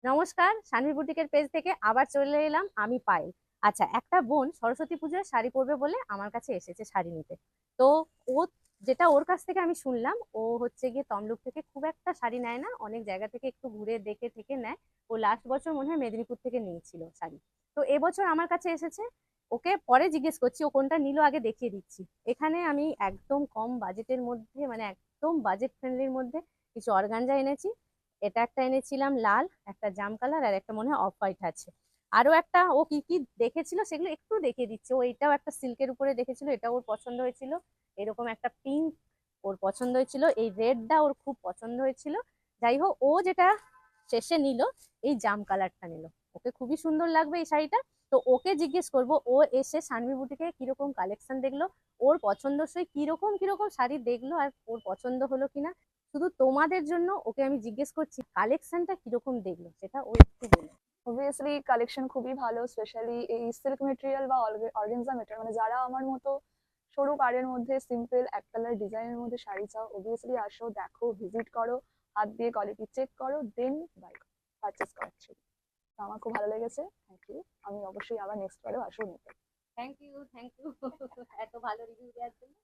নমস্কার, সানভি বুটিকের পেজ থেকে আবার চলে এলাম আমি পায়েল। আচ্ছা, একটা বোন সরস্বতী পুজোয় শাড়ি পরবে বলে আমার কাছে এসেছে শাড়ি নিতে। তো ও যেটা ওর কাছ থেকে আমি শুনলাম, ও হচ্ছে গিয়ে তমলুক থেকে খুব একটা শাড়ি নেয় না, অনেক জায়গা থেকে একটু ঘুরে দেখে থেকে নেয়। ও লাস্ট বছর মনে হয় মেদিনীপুর থেকে নিয়েছিল শাড়ি। তো এবছর আমার কাছে এসেছে। ওকে পরে জিজ্ঞেস করছি ও কোনটা নিল, আগে দেখিয়ে দিচ্ছি। এখানে আমি একদম কম বাজেটের মধ্যে, মানে একদম বাজেট ফ্রেন্ডলির মধ্যে কিছু অর্গানজা এনেছি। এটা একটা এনেছিলাম লাল, একটা জাম কালার, আর একটা মনে হয় অফ হোয়াইট আছে। আরো একটা ও কি কি দেখেছিল সেগুলো একটু দেখিয়ে দিচ্ছে। ও এটাও একটা সিল্কের উপরে দেখেছিল, এটা ওর পছন্দ হয়েছিল। এরকম একটা পিঙ্ক ওর পছন্দ হয়েছিল, এই রেডটা ওর খুব পছন্দ হয়েছিল। যাই হোক, ও যেটা শেষে নিল, এই জাম কালারটা নিল। ওকে খুবই সুন্দর লাগবে এই শাড়িটা। তো ওকে জিজ্ঞেস করব, ও এসে সানভি বুটিকে কিরকম কালেকশন দেখলো, ওর পছন্দসই কিরকম কিরকম শাড়ি দেখলো, আর ওর পছন্দ হলো কিনা। শুধু তোমাদের জন্য ওকে আমি জিজ্ঞেস করছি কালেকশনটা কিরকম দেখলো, সেটা ও একটু বলো। অবভিয়াসলি কালেকশন খুবই ভালো, স্পেশালি এই সিল্ক মেটেরিয়াল বা অর্গানজা মেটেরিয়াল, মানে যারা আমার মতো সরু পাড়ের মধ্যে সিম্পল এক কালার ডিজাইনের মধ্যে শাড়ি চাও, অবভিয়াসলি আসো, দেখো, ভিজিট করো, হাত দিয়ে কোয়ালিটি চেক করো, দেন বাই পারচেস করো। তো আমার খুব ভালো লেগেছে, থ্যাংক ইউ। আমি অবশ্যই আবার নেক্সট বারেও আসবো নিতে। থ্যাংক ইউ, থ্যাংক ইউ এত ভালো রিভিউ দেওয়ার জন্য।